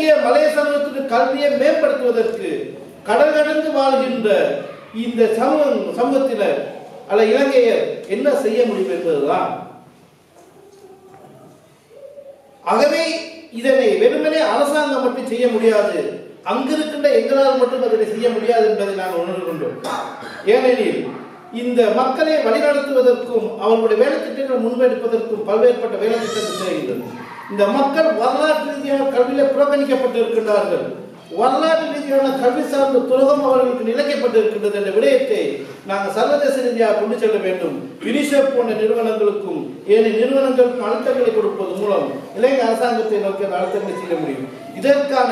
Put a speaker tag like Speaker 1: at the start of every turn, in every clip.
Speaker 1: இன்றைய மலைய சமூகத்தின் கல்வியை மேம்படுத்துவதற்கு கடல் கடந்து வாழ்கின்ற இந்த சமூகத்தினர் அல்ல இலங்கையர் என்ன செய்ய முடியும் என்பதுதான். ஆகவே இதனை வெறுமனே அரசாங்கம் மட்டும் செய்ய முடியாது, அங்கிருக்கின்ற எங்களால் மட்டும் அதனை செய்ய முடியாது என்பதை நாங்கள் உணர்கின்றோம். ஏனெனில் இந்த மக்களை வழிநடத்துவதற்கும் அவர்களுடைய வேலை திட்டங்களை முன்னெடுப்பதற்கும் பல்வேறுபட்ட வேலை திட்டங்கள் செய்கின்றன. இந்த மக்கள் வரலாற்று ரீதியான கல்வியில் புறக்கணிக்கப்பட்டிருக்கின்றார்கள். வரலாற்று ரீதியான கல்வி சார்ந்த துலகம் அவர்களுக்கு நிலைக்கப்பட்டிருக்கின்றது என்ற விடயத்தை நாங்கள் சர்வதேச ரீதியாக கொண்டு செல்ல வேண்டும். யுனிசெஃப் போன்ற நிறுவனங்களுக்கும் ஏனைய நிறுவனங்களுக்கும் அழுத்தங்களை கொடுப்பது மூலம் இலங்கை அரசாங்கத்தை நோக்கி அந்த அழுத்தங்களை செய்ய முடியும். இதற்கான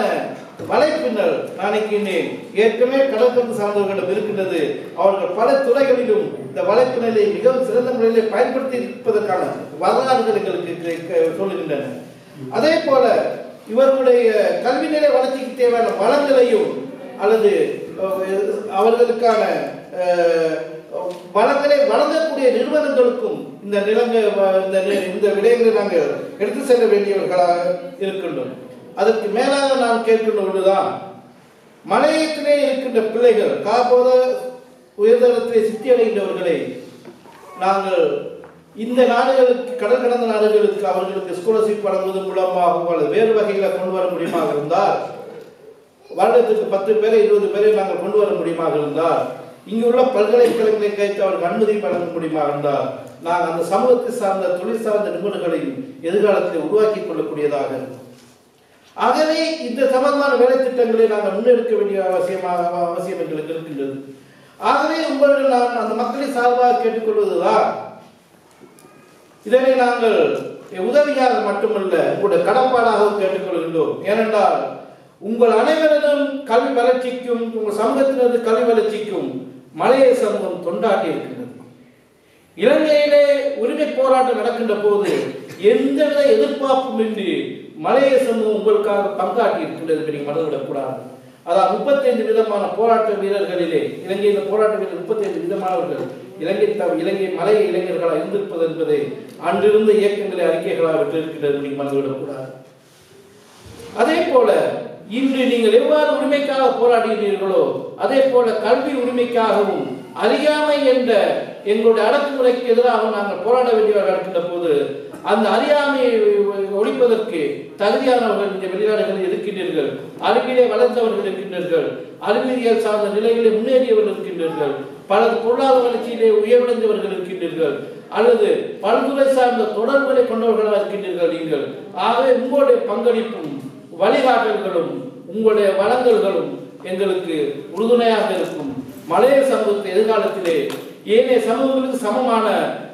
Speaker 1: வலைப்பின்னல் நினைக்கின்றேன் ஏற்கனவே கடற்கரை சார்ந்தவர்களிடம் இருக்கின்றது. அவர்கள் பல துறைகளிலும் இந்த வலைப்பின்னலை மிகவும் சிறந்த முறையிலே பயன்படுத்தி இருப்பதற்கான வரலாறுகள் எங்களுக்கு சொல்லுகின்றன. அதே போல இவர்களுடைய கல்வி நிலை வளர்ச்சிக்கு தேவையான வளங்களையும் அல்லது அவர்களுக்கான வளங்களை வழங்கக்கூடிய நிறுவனங்களுக்கும் இந்த விடயங்களை நாங்கள் எடுத்து செல்ல வேண்டியவர்களாக இருக்கின்றோம். அதற்கு மேலாக நாம் கேட்கின்ற ஒன்றுதான், மலையத்திலே இருக்கின்ற பிள்ளைகள் காப்போத உயர்தரத்திலே சித்தியடைகின்றவர்களை நாங்கள் இந்த நாடுகளுக்கு கடல் கடந்த நாடுகளுக்கு அவர்களுக்கு ஸ்காலர்ஷிப் வழங்குவது மூலமாகவும் அல்லது வேறு வகைகளை கொண்டு வர முடியுமாக இருந்தால், வருடத்துக்கு 10 பேரை 20 பேரை நாங்கள் கொண்டு வர முடியுமாக இருந்தால், இங்குள்ள பல்கலைக்கழகங்களை கைத்து அவருக்கு அனுமதி வழங்க முடியுமாக இருந்தால், நாங்கள் அந்த சமூகத்தை சார்ந்த தொழில் சார்ந்த நிபுணர்களையும் எதிர்காலத்தில் உருவாக்கி கொள்ளக்கூடியதாக இருக்கும். ஆகவே இந்த சம்பந்தமான வேலை திட்டங்களை நாங்கள் முன்னெடுக்க வேண்டிய அவசியம் எங்களுக்கு இருக்கின்றது. ஆகவே உங்களிடம் நான் அந்த மக்களை சார்பாக கேட்டுக்கொள்வதுதான், இதனை நாங்கள் உதவியாக மட்டுமல்ல உங்களுடைய கடப்பாடாகவும் கேட்டுக்கொள்கின்றோம். ஏனென்றால் உங்கள் அனைவரதும் கல்வி வளர்ச்சிக்கும் உங்கள் சமூகத்தினது கல்வி வளர்ச்சிக்கும் மலைய சமூகம் தொண்டாட்டி இருக்கின்றது. இலங்கையிலே உரிமை போராட்டம் நடக்கின்ற போது எந்தவித எதிர்பார்ப்பும் இன்றி மலைய சமூகம் உங்களுக்காக பங்காற்றி இருக்கின்றது. நீங்கள் மறந்துவிடக்கூடாது. அதாவது 35 விதமான போராட்ட வீரர்களிலே இலங்கையில் போராட்ட வீரர் 35 விதமானவர்கள் இலங்கை மலைய இளைஞர்களாக இருந்திருப்பது என்பதை அன்றிருந்த இயக்கங்களை அறிக்கைகளாக விட்டிருக்கின்றது. நீங்கள் மறந்துவிடக்கூடாது. அதே போல இன்று நீங்கள் எவ்வாறு உரிமைக்காக போராடுகிறீர்களோ அதே போல கல்வி உரிமைக்காகவும் அறியாமை என்ற எங்களுடைய அடக்குமுறைக்கு எதிராக நாங்கள் போராட வேண்டியவர்கள் இருக்கின்ற போது அந்த அறியாமையை ஒழிப்பதற்கு தகுதியானவர்கள் இந்த வெளிநாடுகளில் இருக்கின்றீர்கள். அறிவியலை வளர்ந்தவர்கள் இருக்கின்றீர்கள். அறிவியல் சார்ந்த நிலைகளில் முன்னேறியவர்கள் இருக்கின்றீர்கள். பல பொருளாதார வளர்ச்சியிலே உயர்வடைந்தவர்கள் இருக்கின்றீர்கள். அல்லது பல்துறை சார்ந்த தொடர்புகளை கொண்டவர்களாக இருக்கின்றீர்கள் நீங்கள். ஆகவே உங்களுடைய பங்களிப்பும் வழிகாட்டல்களும் உங்களுடைய வளங்கல்களும் எங்களுக்கு உறுதுணையாக இருக்கும். மலைய சமூகத்தை எதிர்காலத்திலே ஏனைய சமூகங்களுக்கு சமமான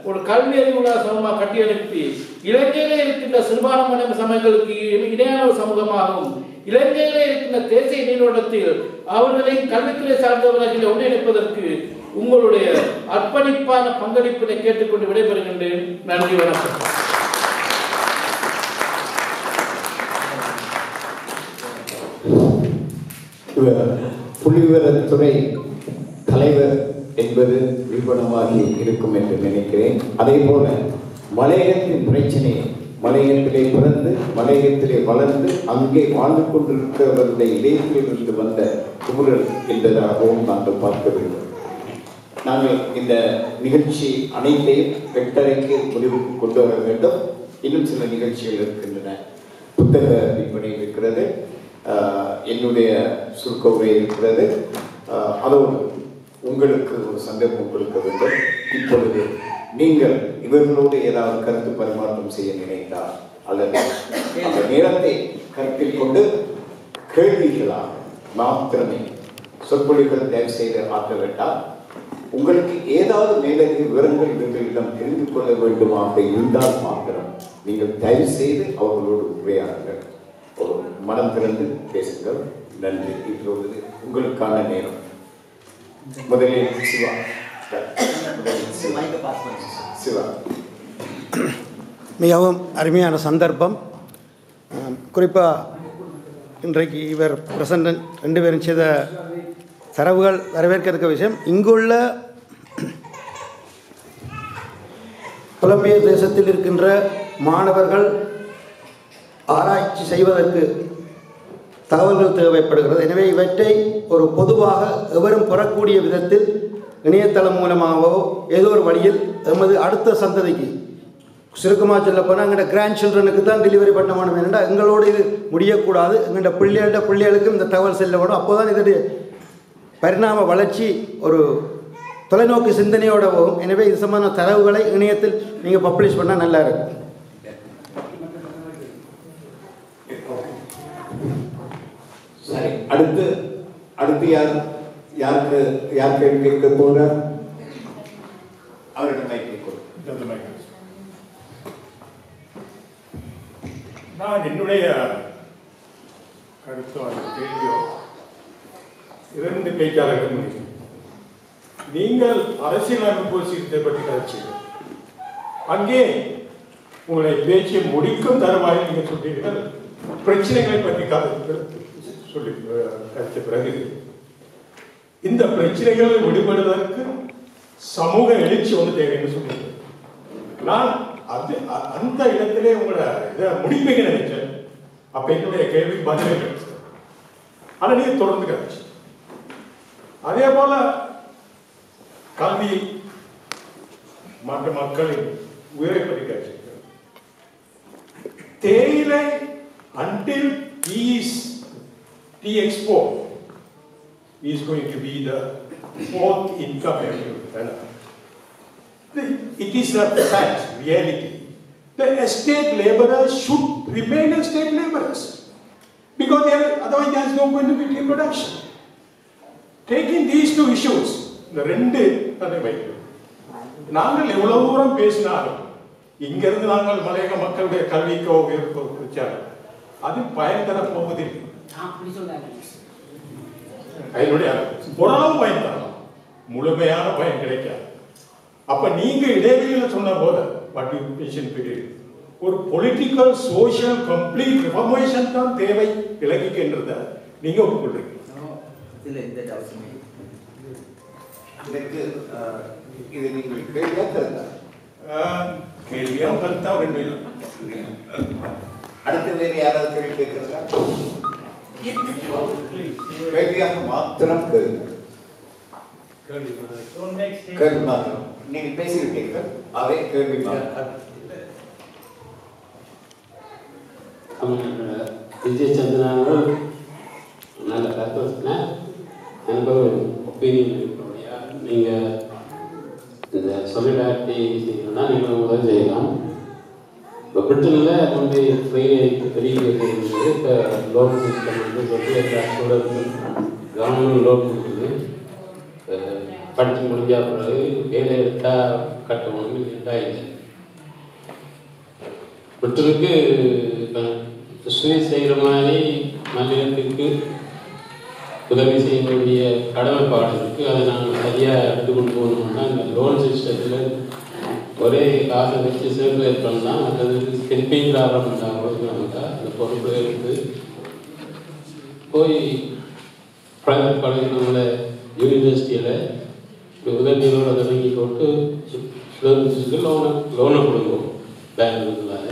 Speaker 1: ஒரு கல்வி அறிவுள்ள சமூகமாக கட்டியெழுப்பி இலங்கையிலே இருக்கின்ற சிறுபான்மையின சமூகங்களுக்கு இணையான ஒரு சமூகமாகவும் இலங்கையிலே இருக்கின்ற தேசிய நீரோட்டத்தில் அவர்களை கல்வித்துறை சார்ந்தவர்களை ஒன்றிணைப்பதற்கு உங்களுடைய அர்ப்பணிப்பான பங்களிப்பினை கேட்டுக்கொண்டு விடைபெறுகின்றேன். நன்றி, வணக்கம்.
Speaker 2: புள்ளிவிவரத்துறை தலைவர் என்பது நிறுவனமாகி இருக்கும் என்று நினைக்கிறேன். அதே போல மலையகத்தின் பிரச்சனை மலையகத்திலே பிறந்து மலையகத்திலே வளர்ந்து அங்கே வாழ்ந்து கொண்டிருக்கிறவருடைய இடையிலிருந்து வந்த குமுறல் என்பதாகவும் நாங்கள் பார்க்க வேண்டும். நாங்கள் இந்த நிகழ்ச்சி அனைத்தையும் 8:30க்கு முடிவுக்கு கொண்டு வர வேண்டும். இன்னும் சில நிகழ்ச்சிகள் இருக்கின்றன. புத்தக விற்பனை இருக்கிறது, என்னுடைய சுருக்க உரை இருக்கிறது. அதோடு உங்களுக்கு ஒரு சந்தர்ப்பம் கொடுக்க வேண்டும். இப்பொழுது நீங்கள் இவர்களோடு ஏதாவது கருத்து பரிமாற்றம் செய்ய நினைத்தால் அல்லது அந்த நேரத்தை கருத்தில் கொண்டு கேள்விகளாக மாத்திரமே சொற்பொழிவுகள் தயவு செய்து ஆற்ற வேண்டாம். உங்களுக்கு ஏதாவது மேலதிக விவரங்கள் இவர்களிடம் தெரிந்து கொள்ள வேண்டுமாக இருந்தால் மாத்திரம் நீங்கள் தயவு செய்து அவர்களோடு உரையாடுங்கள். ஒரு மனம் திறந்து பேசுங்கள். நன்றி. இப்பொழுது உங்களுக்கான நேரம். முதலில் சிவா.
Speaker 3: மிகவும் அருமையான சந்தர்ப்பம். குறிப்பாக இன்றைக்கு இவர் பிரசன்டன் 2 பேரும் செய்த தரவுகள் வரவேற்க விஷயம். இங்குள்ள புலம்பெயர் தேசத்தில் இருக்கின்ற மாணவர்கள் ஆராய்ச்சி செய்வதற்கு தகவல்கள் தேவைப்படுகிறது. எனவே இவற்றை ஒரு பொதுவாக எவரும் பெறக்கூடிய விதத்தில் இணையதளம் மூலமாகவோ ஏதோ ஒரு வழியில் எமது அடுத்த சந்ததிக்கு சுருக்கமாக சொல்ல போனால் எங்களோட கிராண்ட் சில்ட்ரனுக்கு தான் டெலிவரி பண்ண வேணும். ஏன்னா எங்களோடு இது முடியக்கூடாது. எங்களோட பிள்ளைகளுக்கும் இந்த தகவல் செல்ல வேணும். அப்போ தான் இதோடைய பரிணாம வளர்ச்சி ஒரு தொலைநோக்கு சிந்தனையோடு போகும். எனவே இது சம்பந்தமான தரவுகளை இணையத்தில் நீங்கள் பப்ளிஷ் பண்ணால் நல்லா இருக்கும்.
Speaker 2: சரி, அடுத்து யாருக்கு கேட்க போகிறார்? அவரிடம் மைக்.
Speaker 4: நான் என்னுடைய கருத்தோ கேள்வியோ 2 பேச்சாளர்கள். நீங்கள் அரசியலமைப்பு சீர்திருத்தத்தை பற்றி கதைச்சீர்கள். அங்கே உங்களுடைய பேச்சை முடிக்கும் தருவாயில் நீங்கள் சொல்றீர்கள் பிரச்சனைகளை பற்றி சொல்லி கருத்த பிறகு இந்த பிரச்சனைகளை விடுபடுவதற்கு சமூக எழுச்சி வந்து தேவைன்னு சொன்னீங்க. நான் அந்த இடத்திலே உங்களை இதை முடிப்பீங்க நினைச்சேன். அப்ப என்னுடைய கேள்வி பதிலே கிடைச்சது. ஆனா நீங்க தொடர்ந்து கிடைச்சு. அதே போல கல்வி மற்ற மக்களின் உயிரை பற்றி கிடைச்சிருக்க தேயிலை until tea export is going to be the 4th income area. It is a fact, reality. The estate laborers should remain estate laborers because otherwise there is no going to be tea production. Taking these 2 issues, the 2 அதை வைக்கிறோம். நாங்கள் எவ்வளவு தூரம் பேசினாலும் இங்கிருந்து நாங்கள் மலையக மக்களுடைய கல்விக்கோ வச்சாலும் அது பயன் தர போவதில்லை. அதனுடைய ஓரளவு பயன் தரலாம், முழுமையான பயன் கிடைக்காது. அப்ப நீங்க இடைவெளியில சொன்ன போது ஒரு பொலிட்டிக்கல் சோசியல் கம்ப்ளீட் ரிஃபார்மேஷன் தான் தேவை இலங்கைக்குன்றத நீங்க ஒப்புக்கொள்றீங்க.
Speaker 2: இது நீங்கள் கேள்வியா கருத்தா?
Speaker 4: கேள்வியா கருத்தா? 2
Speaker 2: அடுத்து வேறு யாராவது கேள்வி கேட்கிறதா? கேள்வியாக மாத்திரம் கேள்வி மாத்திரம். நீங்க பேசியிருக்கீர்கள், அவை கேள்வி மாத்திரம்.
Speaker 5: விஜய் சந்திரன் நல்ல கருத்து. எனக்கு ஒரு ஒப்பீனியன் இருக்கா? நீங்கள் இந்த சொலிடாரிட்டி செய்யணும்னா நீங்கள் முதல் செய்யலாம். இப்போ பிரிட்டனில் வந்து பெரிய இப்போ லோன் சிஸ்டம் வந்து ஸ்டூடெண்ட் கவர்மெண்ட் லோன் கொடுக்குது. படித்து முடிஞ்ச பிறகு வேலை எடுத்தால் கட்டணும், இல்லைட்டா இல்லை. பிரிட்டனுக்கு சுவிஸ் செய்கிற மாதிரி மல்லிகத்துக்கு உதவி செய்ய வேண்டிய கடமைப்பாடு இருக்குது. அதை நாங்கள் சரியாக எடுத்துக்கொண்டு போகணும்னா இந்த லோன் சிஸ்டத்தில் ஒரே காசை வச்சு சேர்ந்து பண்ணலாம். அல்லது திருப்பி லாபம் இருந்தால் அந்த பொறுப்பு எடுத்து போய் ப்ரைவேட் காலேஜ் நம்மளை யூனிவர்சிட்டியில் உதவியோட தொடங்கி போட்டு ஸ்டூடெண்ட்ஸுக்கு லோனை கொடுக்கும் பேங்க்னால.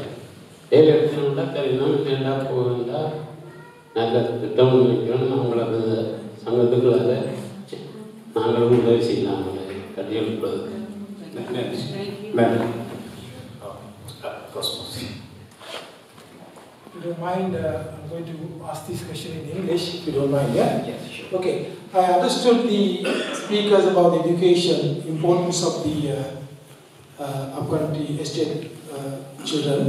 Speaker 5: வேலை எடுத்துனா தெரியும், ஏண்டா போகண்டா நல்ல திட்டம் வைக்கணும். அவங்கள சங்கத்துக்கு அதை நாங்களும் உதவி செய்யலாம் கட்டி எழுப்புறதுக்கு.
Speaker 6: If you don't mind, I'm going to ask this question in English, if you don't mind, yeah?
Speaker 2: Yes, sure.
Speaker 6: Okay, I understood the speakers about education, importance of the upcountry estate children.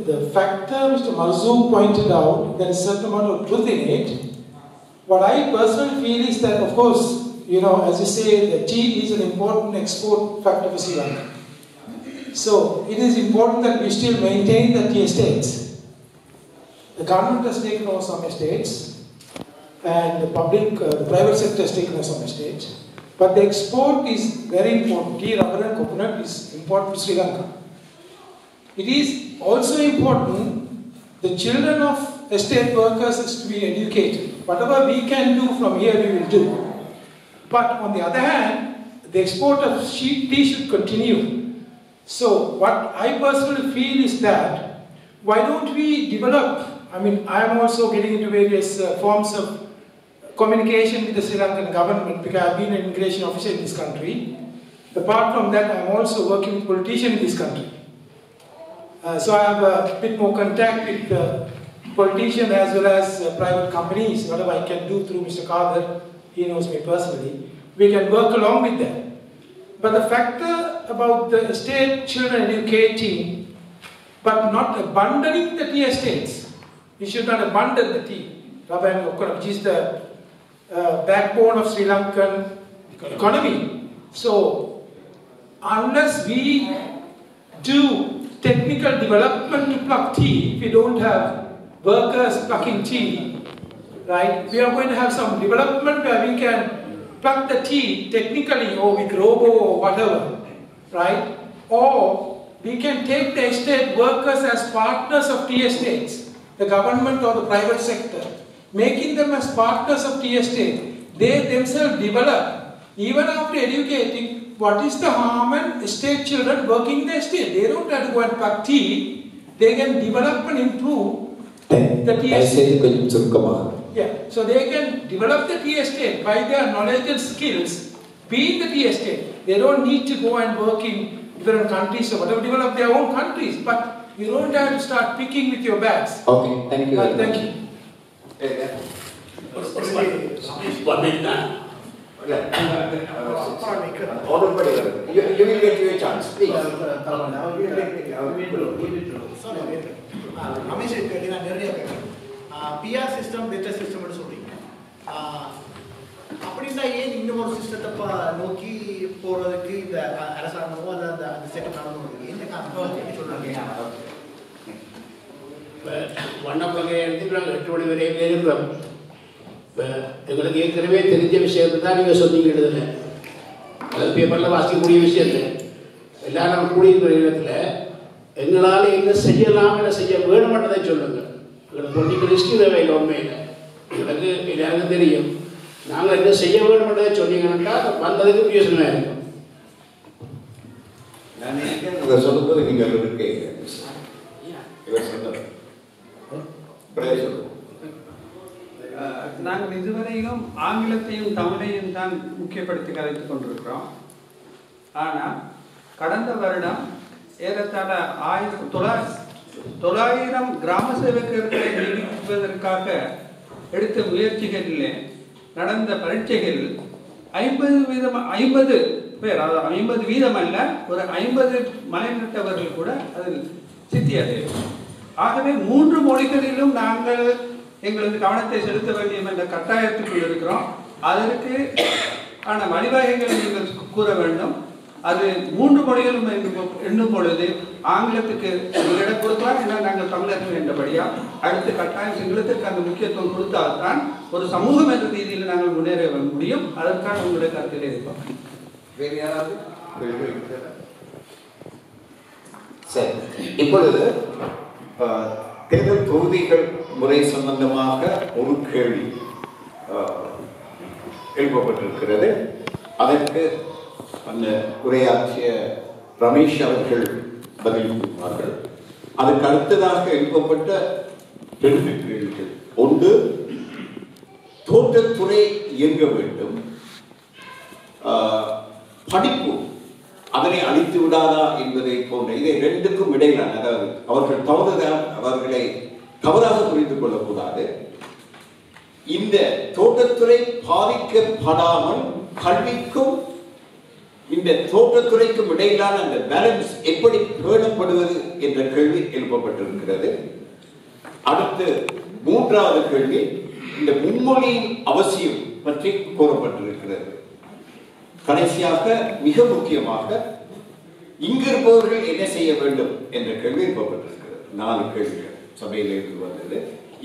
Speaker 6: The factor Mr. Marzouk pointed out, there is a certain amount of truth in it. What I personally feel is that, of course, you know, as you say, the tea is an important export factor for Sri Lanka. So, it is important that we still maintain the tea estates. The government has taken over some estates, and the private sector has taken over some estates. But the export is very important. Tea, rubber and coconut is important to Sri Lanka. It is also important the children of estate workers is to be educated. Whatever we can do from here, we will do. But on the other hand, the export of tea should continue. So what I personally feel is that why don't we develop I mean, I am also getting into various forms of communication with the Sri Lankan government because I have been an immigration officer in this country. Apart from that, I am also working with politicians in this country. So I have a bit more contact with politicians as well as private companies. Whatever I can do through Mr. Kader, he knows me personally. We can work along with them. But the factor about the estate children educating, but not abandoning the tea estates. We should not abandon the tea, which is the backbone of Sri Lankan economy. So, unless we do technical development to pluck tea, if we don't have workers plucking tea, right, we are going to have some development where we can pluck the tea technically or with robo or whatever, right? Or we can take the estate workers as partners of tea estates, the government or the private sector, making them as partners of tea estate. They themselves develop, even after educating, what is the harm in estate children working in the estate? They don't have to go and pluck tea. They can develop and improve the tea estate. Yeah, so they can develop the tea estate by their knowledge and skills, be in the tea estate. They don't need to go and work in different countries or whatever, develop their own countries. But you don't have to start picking with your bags.
Speaker 2: Okay, thank you.
Speaker 6: Thank you.
Speaker 2: One minute now. You will get your chance, please.
Speaker 7: PR system, better system னு சொல்றீங்க. அப்படினா ஏன் இன்னும் ஒரு சிஸ்டத்தை நோக்கி போறதுக்கு இந்த அரசாங்கமோ அந்த செட்டப் நடந்துருக்கு? என்ன காரணம் சொல்றாங்க?
Speaker 5: வண்ணப்பகை எடுத்து நாங்கள் 8 மணி வரையும் இருக்கிறோம். எங்களுக்கு ஏற்கனவே தெரிஞ்ச விஷயத்தை தான் நீங்கள் சொன்னீங்க. எழுதுல அது பேப்பரில் வாசிக்கக்கூடிய விஷயத்தை எல்லாம் நம்ம கூடியிருக்கிற இடத்துல எங்களால் என்ன செய்யலாம், என்ன செய்ய வேணுமென்றதை சொல்லுங்கள். எங்களுக்கு பொலிட்டிக்கல் ஹிஸ்ட்ரி தேவையில்லை. உண்மையில் எங்களுக்கு எல்லாருக்கும் தெரியும். நாங்கள் என்ன செய்ய வேணுமென்றதை சொன்னீங்கன்னா வந்ததுக்கு பிரயோசனமாக இருக்கும்.
Speaker 2: நான் நினைக்கிறேன் சொல்லும்போது நீங்கள் இருக்கீங்க. இவர் சொன்னது
Speaker 8: நாங்கள் இதுவரையிலும் ஆங்கிலத்தையும் தமிழையும் தான் முக்கியப்படுத்தி கதைத்துக் கொண்டிருக்கிறோம். ஆனால் கடந்த வருடம் ஏறத்தாழ 900 கிராம சேவகர்களை நியமிப்பதற்காக எடுத்த முயற்சிகளில் நடந்த பரீட்சைகளில் 50 பேர், அதாவது 50 வீதம் அல்ல, ஒரு 50 மலைநாட்டவர்கள் கூட அதில் சித்தியடையும். ஆகவே 3 மொழிகளிலும் நாங்கள் எங்களது கவனத்தை செலுத்த வேண்டிய என்ற கட்டாயத்துக்குள் இருக்கிறோம். அதற்கு ஆன வழிவகைகளை நீங்கள் கூற வேண்டும். அது 3 மொழிகளும் எண்ணும் பொழுது ஆங்கிலத்துக்கு இடம் கொடுக்கலாம். ஏன்னா நாங்கள் தமிழர்கள் என்றபடியா அடுத்த கட்டாயம் சிங்களத்திற்கு அந்த முக்கியத்துவம் கொடுத்தால்தான் ஒரு சமூகம் என்ற ரீதியில் நாங்கள் முன்னேற முடியும். அதற்கான உங்களுடைய கருத்தில் இருப்போம்.
Speaker 2: வேறு யாராவது? சரி, இப்பொழுது தேர்தல் தொகுதிகள் முறை சம்பந்தமாக ஒரு கேள்வி எழுப்பப்பட்டிருக்கிறது. அதற்கு அந்த உரையாற்றிய ரமேஷ் அவர்கள் பதிலளிப்பார்கள். அதுக்கு அடுத்ததாக எழுப்பப்பட்ட 2 கேள்விகள். ஒன்று, தோட்டத்துறை இயங்க வேண்டும், படிப்பு அதனை அழித்து விடாதா என்பதை போன்ற இதை 2க்கும் இடையிலான, அதாவது அவர்களை தவறாக புரிந்து கொள்ளக்கூடாது. இந்த தோட்டத்துறை பாதிக்கப்படாமல் கல்விக்கும் இந்த தோட்டத்துறைக்கும் இடையிலான அந்த பேலன்ஸ் எப்படி பேணப்படுவது என்ற கேள்வி எழுப்பப்பட்டிருக்கிறது. அடுத்து 3வது கேள்வி, இந்த மும்மொழியின் அவசியம் பற்றி கூறப்பட்டிருக்கிறது. கடைசியாக மிக முக்கியமாக இங்கிருப்பவர்கள் என்ன செய்ய வேண்டும் என்ற கேள்வி எழுப்பப்பட்டிருக்கிறது. 4 கேள்விகள் சபையில் இருந்து வந்தது.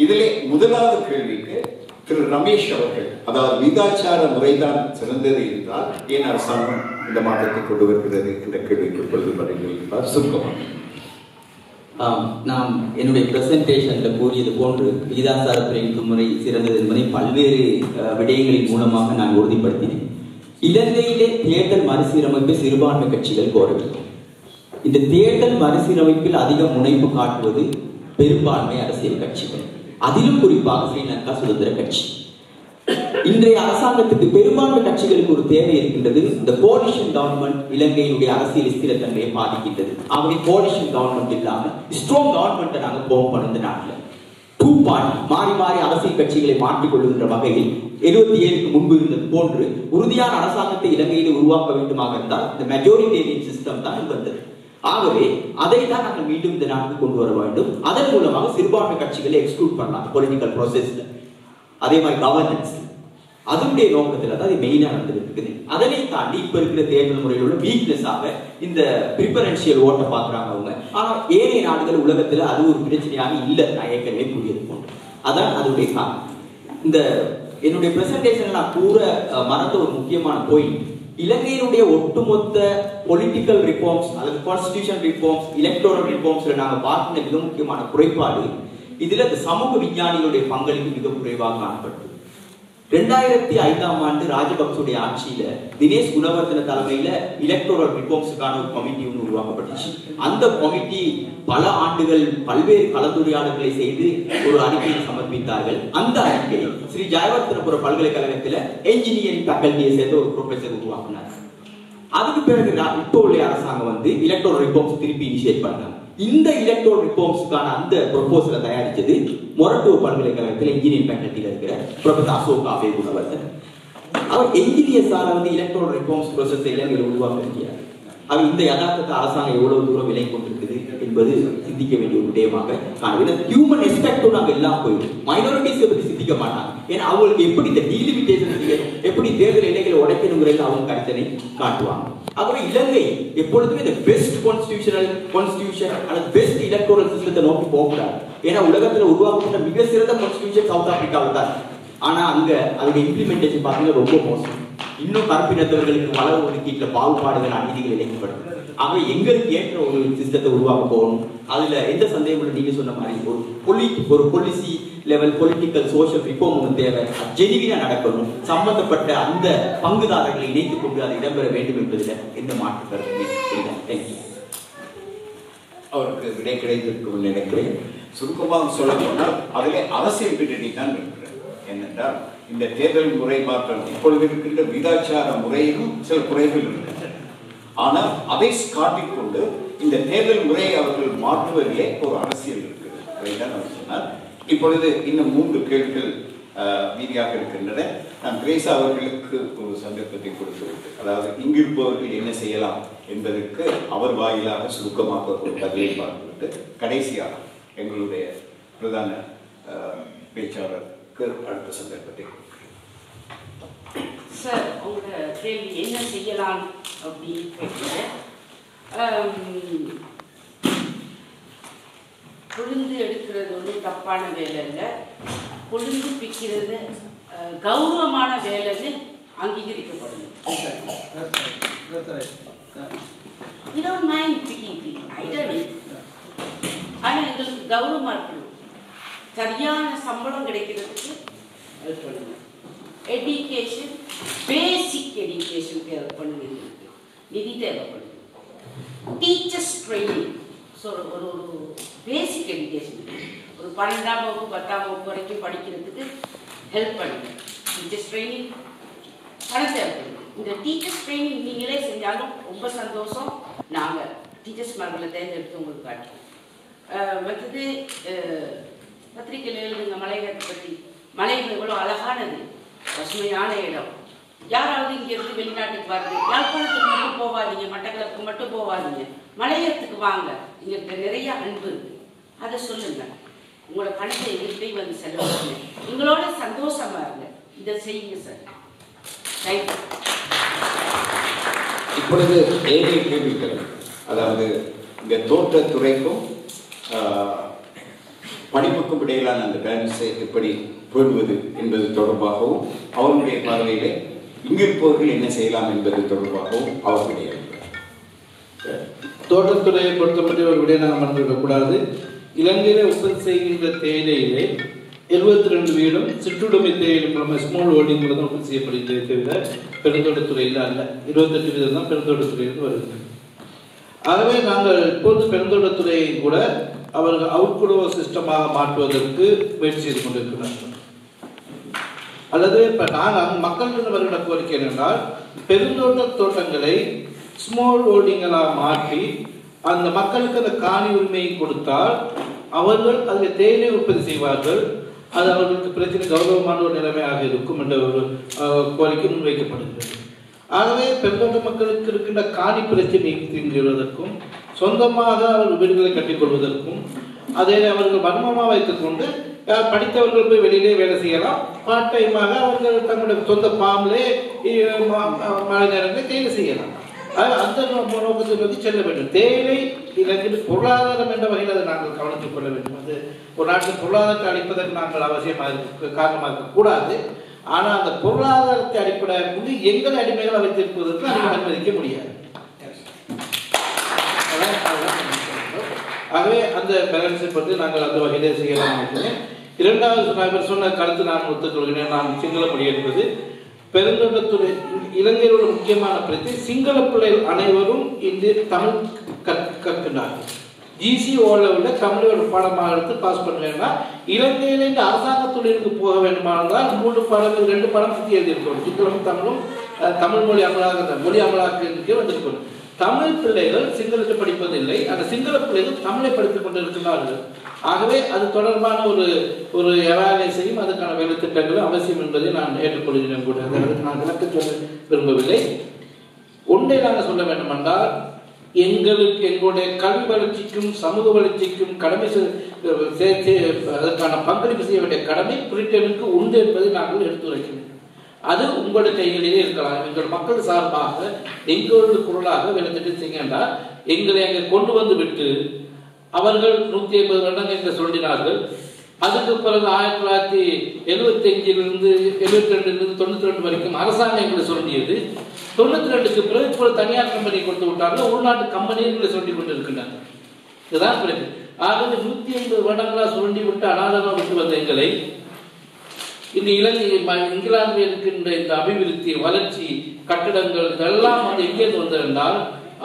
Speaker 2: இதிலே முதலாவது கேள்விக்கு திரு ரமேஷ் அவர்கள், அதாவது விகிதாச்சார முறைதான் சிறந்தது என்றால் ஏன் அரசாங்கம் இந்த மாற்றத்தை கொண்டு வருகிறது என்ற கேள்விக்கு பொழுது பதிலளிப்பார். சுருக்கமாக.
Speaker 9: நாம் என்னுடைய பிரசன்டேஷன்ல கூறியது போன்று விகிதாச்சார பிரிவு முறை சிறந்தது என்பதை பல்வேறு விடயங்களின் மூலமாக நான் உறுதிப்படுத்தினேன். இலங்கையிலே தேர்தல் மறுசீரமைப்பை சிறுபான்மை கட்சிகள் கோரவில்லை. இந்த தேர்தல் மறுசீரமைப்பில் அதிக முனைப்பு காட்டுவது பெரும்பான்மை அரசியல் கட்சிகள், அதிலும் குறிப்பாக ஸ்ரீலங்கா சுதந்திர கட்சி. இன்றைய அரசாங்கத்துக்கு பெரும்பான்மை கட்சிகளுக்கு ஒரு தேவை இருக்கின்றது. இந்த கோலிஷன் கவர்மெண்ட் இலங்கையினுடைய அரசியல் ஸ்திரத்தன்மையை பாதிக்கின்றது. ஆகவே கோலிஷன் கவர்மெண்ட் இல்லாம ஸ்ட்ராங் கவர்மெண்ட்டை நாங்கள் போம் பண்ண நாட்டில் 2 பார்ட்டி மாறி மாறி அரசியல் கட்சிகளை மாற்றிக் கொள்ளுகின்ற வகையில் 77க்கு முன்பு இருந்தது போன்று உறுதியான அரசாங்கத்தை இலங்கையில் உருவாக்க வேண்டுமாக இருந்தால் இந்த மெஜாரிட்டேரியன் சிஸ்டம் தான் வந்தது. ஆகவே அதை தான் நாங்கள் மீண்டும் இந்த நாட்டுக்கு கொண்டு வர வேண்டும். அதன் மூலமாக சிறுபான்மை கட்சிகளை எக்ஸ்க்ளூட் பண்ணலாம் பொலிட்டிக்கல் ப்ராசஸ்ல. அதே மாதிரி கவர்னன்ஸ் அதனுடைய நோக்கத்தில் தான் அது மெயினா நடந்துருக்கு. அதனை தாண்டி இப்ப இருக்கிற தேர்தல் முறையில் உள்ள வீக்னஸாக இந்த பிரிபரன்ஷியல் ஓட்டை பாக்குறாங்க அவங்க. ஆனா ஏனைய நாடுகள் உலகத்துல அது ஒரு பிரச்சனையாக இல்லை. நான் ஏற்கனவே கூறியது போன்று அதான் அதனுடைய காரணம். இந்த என்னுடைய பிரசன்டேஷன் நான் கூற மறந்த ஒரு முக்கியமான பாயிண்ட், இலங்கையினுடைய ஒட்டுமொத்த பொலிட்டிக்கல் ரிஃபார்ம்ஸ் அல்லது கான்ஸ்டிடியூஷன் ரிஃபார்ம்ஸ், எலக்டோரல் ரிஃபார்ம்ஸ்ல நாங்க பார்க்கிற மிக முக்கியமான குறைபாடு இதுல இந்த சமூக விஞ்ஞானிகளுடைய பங்களிப்பு மிக குறைவாக காணப்பட்டது. 2005ஆம் ஆண்டு ராஜபக்சவுடைய ஆட்சியில தினேஷ் குணவர்தன தலைமையில எலக்டோரல் ரிஃபார்ம்ஸுக்கான ஒரு கமிட்டி ஒன்று உருவாக்கப்பட்டுச்சு. அந்த கமிட்டி பல ஆண்டுகள் பல்வேறு கலந்துரையாடல்களை செய்து ஒரு அறிக்கையை சமர்ப்பித்தார்கள். அந்த அறிக்கை ஸ்ரீ ஜெயவர்தனபுர பல்கலைக்கழகத்துல என்ஜினியரிங் ஃபேக்கல்டியை சேர்ந்த ஒரு ப்ரொஃபசர் உருவாக்கினார். அதுக்கு பிறகு இப்போ உள்ள அரசாங்கம் எலக்டோரல் ரிஃபார்ம்ஸ் திருப்பி இனிஷியேட் பண்ணாங்க. இந்த எலக்டோரல் ரிஃபார்ம்ஸ்க்கான அந்த ப்ரொபோசலை தயாரிச்சது மொரட்டுவ பல்கலைக்கழகத்தில் இன்ஜினியரிங் ஃபேக்கல்டியில் இருக்கிற ப்ரொஃபசர் அசோக் ஆபே குணவர்தன். அவர் என்ஜினியர்ஸால எலக்டோரல் ரிஃபார்ம்ஸ் ப்ரோசஸ் இலங்கையில் உருவாக்க முடியாது. அவர் இந்த யதார்த்தத்தை அரசாங்கம் எவ்வளவு தூரம் விலை கொண்டிருக்குது என்பது சிந்திக்க வேண்டிய ஒரு விடயமாக காணவில்லை. ஹியூமன் எஸ்பெக்டும் நாங்கள் எல்லாம் போயிடும். மைனாரிட்டிஸை பற்றி சிந்திக்க மாட்டாங்க. ஏன்னா அவங்களுக்கு எப்படி இந்த டீலிமிட்டேஷன் செய்யணும், எப்படி தேர்தல் இலைகளை உடைக்கணுங்கிறது அவங்க கருத்தனை காட்டுவாங்க. ஆகவே இலங்கை எப்பொழுதுமே இந்த பெஸ்ட் கான்ஸ்டிடியூஷன் அல்லது பெஸ்ட் எலக்டோரல் சிஸ்டத்தை நோக்கி போகக்கூடாது. ஏன்னா உலகத்தில் உருவாக்கப்பட்ட மிக சிறந்த கான்ஸ்டிடியூஷன் சவுத் ஆப்பிரிக்காவில் தான். ஆனா அங்க அதோட இம்ப்ளிமெண்டேஷன் பார்த்தீங்கன்னா ரொம்ப மோசம். இன்னும் கற்பினத்தவர்களுக்கு வள ஒதுக்கீட்டுல பாகுபாடுகள் அநீதிகள் இழைக்கப்படும். ஆக எங்களுக்கு ஏற்ற ஒரு சிஸ்டத்தை உருவாக்க போகணும். அதுல எந்த சந்தேகம் நீங்க சொன்ன மாதிரி ஒரு policy level political social reform ஒன்று தேவை. ஜெனிவினா நடக்கணும். சம்பந்தப்பட்ட அந்த பங்குதாரர்களை இணைத்துக் கொண்டு அதை இடம்பெற வேண்டும் என்பதில் எந்த மாற்று கருத்து
Speaker 2: அவருக்கு விடை கிடைத்திருக்கும் நினைக்கிறேன். சுருக்கமாக சொல்ல போனால் அதிலே அரசியல் பின்னணி தான் இருக்கிறது. என்னென்றால் இந்த தேர்தல் முறை மாற்றம் இப்பொழுது இருக்கின்ற விகிதாச்சார முறையிலும் சில குறைகள் இருக்கின்றன. ஆனால் அதை காட்டிக்கொண்டு இந்த தேர்தல் முறையை அவர்கள் மாற்றுவதிலே ஒரு அரசியல் இருக்கிறது. அதைதான் அவர் சொன்னார். இப்பொழுது இன்னும் 3 கேள்விகள் மீதியாக இருக்கின்றன. நான் திரேசா அவர்களுக்கு ஒரு சந்தர்ப்பத்தை கொடுத்துவிட்டு, அதாவது இங்கிருப்பவர்கள் என்ன செய்யலாம் என்பதற்கு அவர் வாயிலாக சுருக்கமாக ஒரு பதிலை பார்த்துவிட்டு கடைசியாக எங்களுடைய பிரதான பேச்சாளருக்கு அடுத்த சந்தர்ப்பத்தை
Speaker 10: சார். உங்களோட கேள்வி என்ன செய்யலாம் அப்படின்னு கேட்கிறேன். கொழுந்து எடுக்கிறது ஒன்றும் தப்பான வேலை இல்லை. கொழுந்து பிக்கிறது கௌரவமான வேலைன்னு அங்கீகரிக்கப்படணும். ஆனால் எங்களுக்கு கௌரவமாக இருக்கணும். சரியான சம்பளம் கிடைக்கிறதுக்கு ஹெல்ப் பண்ணணும். எஜுகேஷன், பேசிக் எஜுகேஷன் தேவைப்படுது. நிதி தேவைப்படுது. டீச்சர்ஸ் ட்ரைனிங், ஒரு பேசிக் எஜுகேஷன், ஒரு 12ஆம் வகுப்பு 10ஆம் வகுப்பு வரைக்கும் படிக்கிறதுக்கு ஹெல்ப் பண்ணுங்க. டீச்சர்ஸ் ட்ரைனிங் பணம் தேவைப்படுது. இந்த டீச்சர்ஸ் ட்ரைனிங் நீங்களே செஞ்சாலும் ரொம்ப சந்தோஷம். நாங்கள் டீச்சர்ஸ் மரங்களை தேர்ந்தெடுத்து உங்களுக்கு காட்டுறோம். மற்றது பத்திரிகையில் எழுதுங்க மலையகத்தை பற்றி. மலைகள் எவ்வளோ அழகானது, பசுமையான இடம். யாராவது இங்கிருந்து வெளிநாட்டுக்கு வருது, யாழ்ப்பாணத்துக்கு மட்டும் போவாதீங்க, மட்டக்களப்புக்கு மட்டும் போவாதீங்க, மலையகத்துக்கு வாங்க. இங்க நிறைய அன்பு இருக்கு. அதை சொல்லுங்க. உங்களோட பணத்தை எங்கள்கிட்டையும் வந்து செலவு எங்களோட சந்தோஷமா இருங்க. இதை செய்யுங்க சார். தேங்க்யூ.
Speaker 2: இப்பொழுது ஏழை கேள்விகள், அதாவது இந்த தோட்டத்துறைக்கும் படிப்புக்கும் இடையிலான அந்த பேலன்ஸை எப்படி பேணுவது என்பது தொடர்பாகவும் அவருடைய பார்வையிலே இங்கிருப்பவர்கள் என்ன செய்யலாம் என்பது தொடர்பாகவும் அவர்களுடைய
Speaker 1: தோட்டத்துறையை பொறுத்தப்பட்ட ஒரு விட நாங்கள் மறந்துவிடக்கூடாது. இலங்கையில உற்பத்தி செய்கின்ற தேயிலையிலே 72 வீதம் சிற்றுடைமை தேயிலை ஸ்மால் ஹோல்டிங் மூலம் தான் உற்பத்தி செய்யப்படுகிறது. தவிர பெருந்தோட்டத்துறையில் அல்ல. 28 வீதம் தான் பெருந்தோட்டத்துறையிலிருந்து வருகிறது. ஆகவே நாங்கள் இப்போது பெருந்தோட்டத்துறையை கூட அவர்கள் அவுட்குடோர் சிஸ்டமாக மாற்றுவதற்கு முயற்சி செய்து கொண்டிருக்கிறார்கள். அல்லது இப்போ நாங்கள் மக்களிடம் வருகிற கோரிக்கை என்னென்றால் பெருந்தோட்ட தோட்டங்களை ஸ்மால் ஹோல்டிங்களாக மாற்றி அந்த மக்களுக்கு அந்த காணி உரிமையை கொடுத்தால் அவர்கள் அதில் தேயிலை உற்பத்தி செய்வார்கள். அது அவர்களுக்கு பிரச்சனை கௌரவமான ஒரு நிலைமையாக இருக்கும் என்ற ஒரு கோரிக்கை முன்வைக்கப்படுகிறது. ஆகவே பெருந்தோட்ட மக்களுக்கு இருக்கின்ற காணி பிரச்சனையை தீர்வுவதற்கும் சொந்தமாக அவர்கள் வீடுகளை கட்டிக்கொள்வதற்கும் அதை அவர்கள் வன்மமாக வைத்துக்கொண்டு படித்தவர்கள் போய் வெளியிலே வேலை செய்யலாம். பார்ட் டைமாக அவர்கள் தங்களுடைய சொந்த பாம்பிலே மழை நேரங்களில் தேயிலை செய்யலாம். அந்த நோக்கத்தை நோக்கி செல்ல வேண்டும். தேயிலை இலங்கையில் பொருளாதாரம் என்ற வகையில் அதை நாங்கள் கவனித்துக் கொள்ள வேண்டும். அது ஒரு நாட்டின் பொருளாதாரத்தை அளிப்பதற்கு நாங்கள் அவசியமாக காரணமாக இருக்கக்கூடாது. ஆனால் அந்த பொருளாதாரத்தை அடிப்படையாக கொண்டு எங்கள் அடிமைகளை வைத்திருப்பதற்கு அதை அனுமதிக்க முடியாது. ஆகவே அந்த பேலன்ஸை பற்றி நாங்கள் அந்த வகையிலே செய்யலாம் நினைக்கிறேன். இரண்டாவது சொன்ன கருத்து நான் ஒத்துக்கொள்கிறேன். நான் சிங்கள மொழி என்பது பெருந்தோட்டத்துறை இலங்கையில் உள்ள முக்கியமான பிரச்சனை. சிங்கள பிள்ளைகள் அனைவரும் இந்த தமிழ் கற்கின்றார்கள். ஜிசி ஓலவில் தமிழோட பாடமாக எடுத்து பாஸ் பண்ணுறேன்னா இலங்கையில் இந்த அரசாங்க தொழிலுக்கு போக வேண்டுமானால் 3 பாடங்கள் 2 பாடம் சுற்றி எழுதியிருக்கணும். சிங்களமும் தமிழும் தமிழ் மொழி அமலாக்க வந்திருக்கணும். தமிழ் பிள்ளைகள் சிங்களத்தை படிப்பதில்லை. அந்த சிங்கள பிள்ளைகள் தமிழை படித்துக் கொண்டிருக்கிறார்கள். ஆகவே அது தொடர்பான ஒரு எவாலுவேஷனையும் அதுக்கான வேலை திட்டங்களும் அவசியம் என்பதை நான் ஏற்றுக்கொள்கிறேன். கூட அதுக்கு நான் விளக்க சொல்ல விரும்பவில்லை. ஒன்றை நாங்கள் சொல்ல வேண்டும் என்றால் எங்களுடைய கல்வி வளர்ச்சிக்கும் சமூக வளர்ச்சிக்கும் கடமை அதற்கான பங்களிப்பு செய்ய வேண்டிய கடமை பிரிட்டனுக்கு உண்டு என்பதை நாங்கள் எடுத்துரைக்கிறோம். அது உங்களுடைய கைகளிலே இருக்கலாம். எங்கள் மக்கள் சார்பாக எங்களுடைய குரலாக வேலை செய்கின்றால் எங்களை அங்கே கொண்டு வந்து விட்டு அவர்கள் 150 வருடங்கள் என்று சொல்லினார்கள். அதுக்கு பிறகு 1975 72 92 வரைக்கும் அரசாங்கம் எங்களை சொல்லியது. 92க்கு பிறகு இப்போ தனியார் கம்பெனி கொடுத்து விட்டாங்க. உள்நாட்டு கம்பெனி எங்களை சொல்லி கொண்டு இருக்கின்றன. இதுதான் பிறகு ஆகவே 150 வருடங்களா சுரண்டி விட்டு அனாதமாக விட்டு வந்த எங்களை இந்த இங்கிலாந்தில் இருக்கின்ற இந்த அபிவிருத்தி வளர்ச்சி கட்டிடங்கள் இதெல்லாம் வந்து எங்கேருந்து வந்திருந்தால்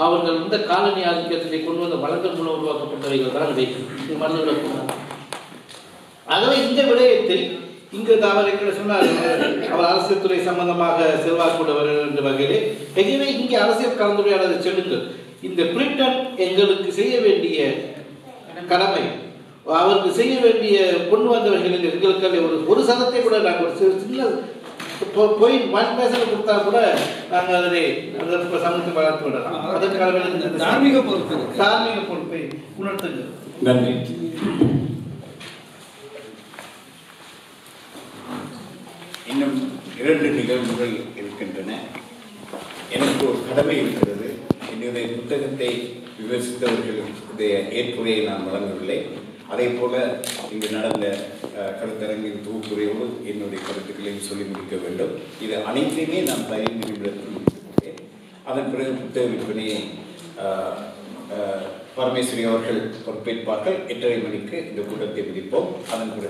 Speaker 1: அவர்கள் இந்த காலனி ஆதிக்கத்தை கொண்டு வந்த வளங்கள் மூலம் உருவாக்கப்பட்டவைகள் தான் மறந்துவிடக்கூடாது. ஆகவே இந்த விடயத்தை இங்கு அவர் எங்களை சொன்னார். அவர் அரசியல் துறை சம்பந்தமாக செல்வாக்குள்ளவர் என்ற வகையிலே எங்கேயுமே இங்கே அரசியல் கலந்துரையாடலை செல்லுங்கள். இந்த பிரிட்டன் எங்களுக்கு செய்ய வேண்டிய கடமை அவருக்கு செய்ய வேண்டிய கொண்டு வந்தவர்களில் எங்களுக்கு ஒரு சதத்தை கூட நாங்கள் ஒரு சின்ன போய் 1% கொடுத்தா கூட நாங்கள் அதனை சமூகத்தை வளர்த்து விடலாம். அதற்கான தார்மீக பொறுப்பை உணர்த்துங்க.
Speaker 2: நன்றி. இன்னும் 2 நிகழ்வுகள் இருக்கின்றன. எனக்கு ஒரு கடமை இருக்கிறது. என்னுடைய புத்தகத்தை விமர்சித்தவர்களுடைய ஏற்புரையை நான் வழங்கவில்லை. அதே போல இங்கு நடந்த கருத்தரங்கின் தொகுப்புரையோடு என்னுடைய கருத்துக்களையும் சொல்லி முடிக்க வேண்டும். இது அனைத்தையுமே நான் 15 நிமிடத்தில் முடித்திருக்கிறேன். அதன் பிறகு புத்தக விற்பனையை பரமேஸ்வரி அவர்கள் பொறுப்பேற்பார்கள். 8:30 மணிக்கு இந்த கூட்டத்தை முடிப்போம். அதன் பிறகு